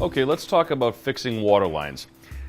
Okay, let's talk about fixing water lines.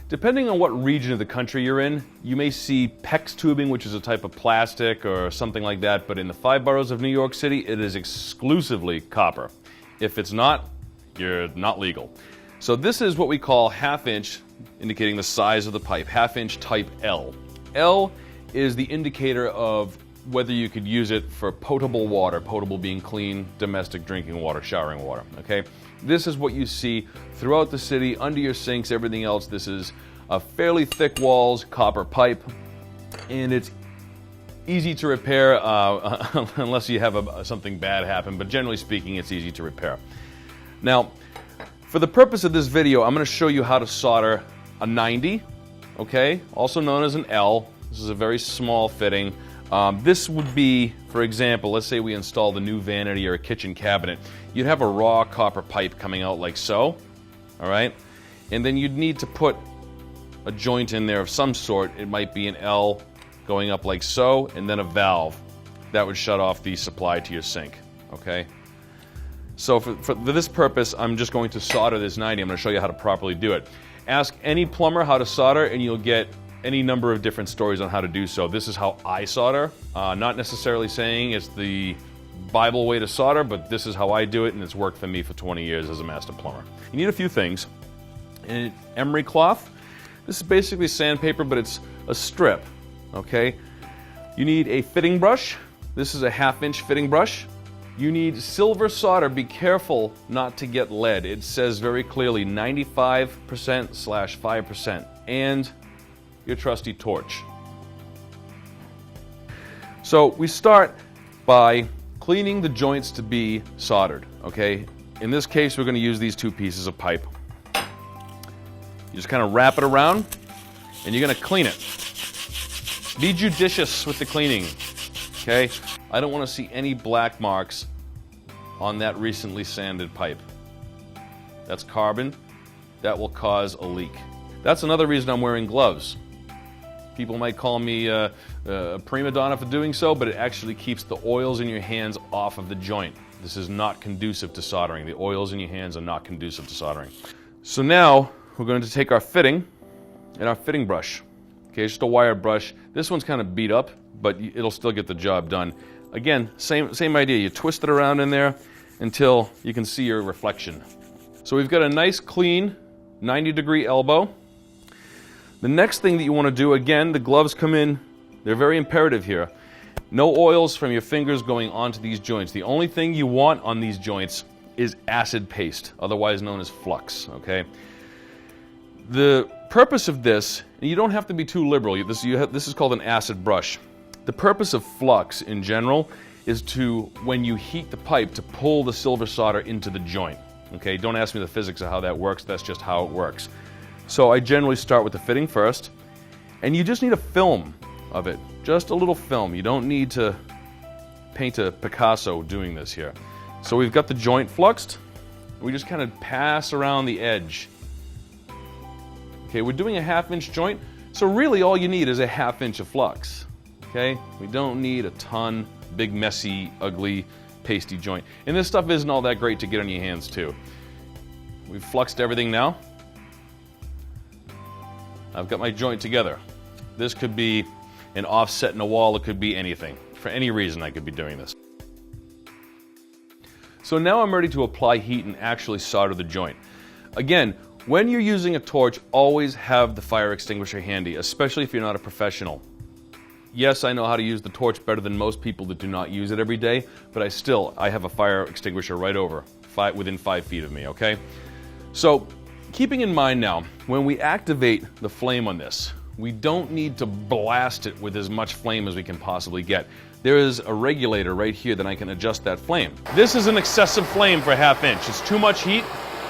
Depending on what region of the country you're in, you may see PEX tubing, which is a type of plastic or something like that, but in the 5 boroughs of New York City, it is exclusively copper. If it's not, you're not legal. So this is what we call half-inch, indicating the size of the pipe, half-inch type L. L is the indicator of whether you could use it for potable water, potable being clean, domestic drinking water, showering water, okay? This is what you see throughout the city, under your sinks, everything else. This is a fairly thick walls, copper pipe, and it's easy to repair unless you have something bad happen, but generally speaking, it's easy to repair. Now, for the purpose of this video, I'm going to show you how to solder a 90, okay, also known as an L. This is a very small fitting. This would be, for example, let's say we installed a new vanity or a kitchen cabinet. You'd have a raw copper pipe coming out like so, all right? And then you'd need to put a joint in there of some sort. It might be an L going up like so, and then a valve that would shut off the supply to your sink, okay? So for this purpose, I'm just going to solder this 90. I'm going to show you how to properly do it. Ask any plumber how to solder, and you'll get any number of different stories on how to do so. This is how I solder. Not necessarily saying it's the Bible way to solder, but this is how I do it, and it's worked for me for 20 years as a master plumber. You need a few things. An emery cloth. This is basically sandpaper, but it's a strip, okay? You need a fitting brush. This is a half-inch fitting brush. You need silver solder. Be careful not to get lead. It says very clearly 95%/5%. And your trusty torch. So we start by cleaning the joints to be soldered, okay? In this case, we're going to use these 2 pieces of pipe. You just kind of wrap it around, and you're going to clean it. Be judicious with the cleaning, okay? I don't want to see any black marks on that recently sanded pipe. That's carbon. That will cause a leak. That's another reason I'm wearing gloves. People might call me a prima donna for doing so, but it actually keeps the oils in your hands off of the joint. This is not conducive to soldering. The oils in your hands are not conducive to soldering. So now we're going to take our fitting and our fitting brush. Okay, it's just a wire brush. This one's kind of beat up, but it'll still get the job done. Again, same idea. You twist it around in there until you can see your reflection. So we've got a nice clean 90-degree elbow. The next thing that you want to do, again, the gloves come in, they're very imperative here. No oils from your fingers going onto these joints. The only thing you want on these joints is acid paste, otherwise known as flux, okay? The purpose of this, and you don't have to be too liberal, this is called an acid brush. The purpose of flux in general is to, when you heat the pipe, to pull the silver solder into the joint, okay? Don't ask me the physics of how that works, that's just how it works. So I generally start with the fitting first, and you just need a film of it, just a little film. You don't need to paint a Picasso doing this here. So we've got the joint fluxed. We just kind of pass around the edge. Okay, we're doing a half-inch joint, so really all you need is a half-inch of flux. Okay, we don't need a ton, big, messy, ugly, pasty joint. And this stuff isn't all that great to get on your hands too. We've fluxed everything now. I've got my joint together. This could be an offset in a wall, it could be anything. For any reason I could be doing this. So now I'm ready to apply heat and actually solder the joint. Again, when you're using a torch, always have the fire extinguisher handy, especially if you're not a professional. Yes, I know how to use the torch better than most people that do not use it every day, but I have a fire extinguisher right within 5 feet of me, okay? So, keeping in mind now, when we activate the flame on this, we don't need to blast it with as much flame as we can possibly get. There is a regulator right here that I can adjust that flame. This is an excessive flame for a half-inch. It's too much heat,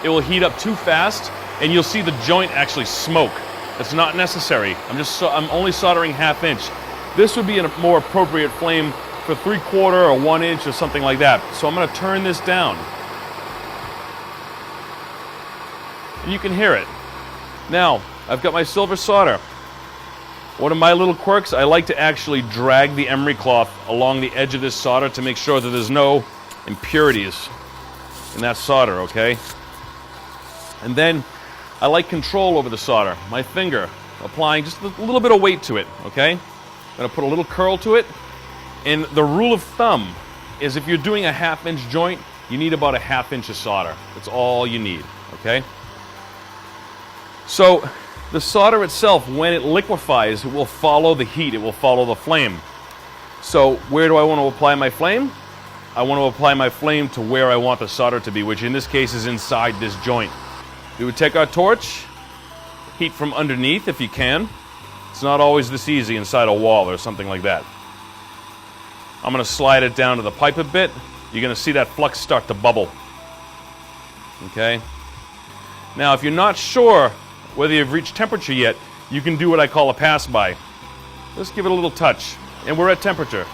it will heat up too fast, and you'll see the joint actually smoke. It's not necessary. I'm only soldering half-inch. This would be a more appropriate flame for 3/4 or 1 inch or something like that. So I'm going to turn this down. And you can hear it. Now, I've got my silver solder. One of my little quirks, I like to actually drag the emery cloth along the edge of this solder to make sure that there's no impurities in that solder, okay? And then I like control over the solder. My finger, applying just a little bit of weight to it, okay? I'm gonna put a little curl to it. And the rule of thumb is if you're doing a 1/2 inch joint, you need about a 1/2 inch of solder. That's all you need, okay? So the solder itself, when it liquefies, it will follow the heat, it will follow the flame. So where do I want to apply my flame? I want to apply my flame to where I want the solder to be, which in this case is inside this joint. We would take our torch, heat from underneath if you can. It's not always this easy inside a wall or something like that. I'm going to slide it down to the pipe a bit. You're going to see that flux start to bubble. Okay? Now, if you're not sure whether you've reached temperature yet, you can do what I call a pass-by. Just give it a little touch. And we're at temperature.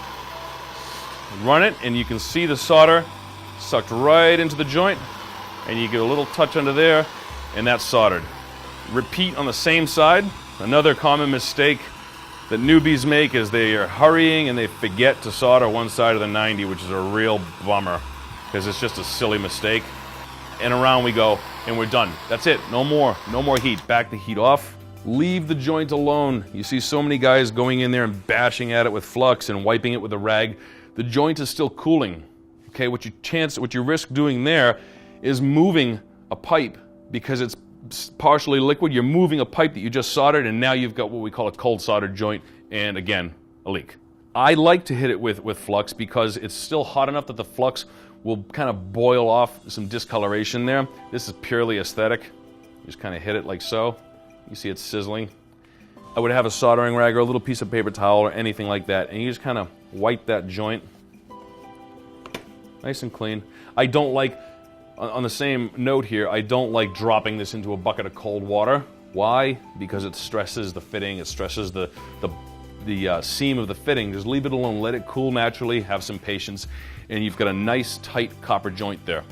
Run it, and you can see the solder sucked right into the joint. And you get a little touch under there, and that's soldered. Repeat on the same side. Another common mistake that newbies make is they are hurrying and they forget to solder one side of the 90, which is a real bummer because it's just a silly mistake. And around we go, and we're done. That's it. No more heat. Back the heat off. Leave the joint alone. You see so many guys going in there and bashing at it with flux and wiping it with a rag. The joint is still cooling. Okay, what you risk doing there is moving a pipe because it's partially liquid. You're moving a pipe that you just soldered, and now you've got what we call a cold soldered joint, and again, a leak. I like to hit it with flux because it's still hot enough that the flux will kind of boil off some discoloration there. This is purely aesthetic. You just kind of hit it like so. You see it's sizzling. I would have a soldering rag or a little piece of paper towel or anything like that, and you just kind of wipe that joint. Nice and clean. I don't like, on the same note here, I don't like dropping this into a bucket of cold water. Why? Because it stresses the fitting, it stresses the seam of the fitting. Just leave it alone, let it cool naturally, have some patience, and you've got a nice tight copper joint there.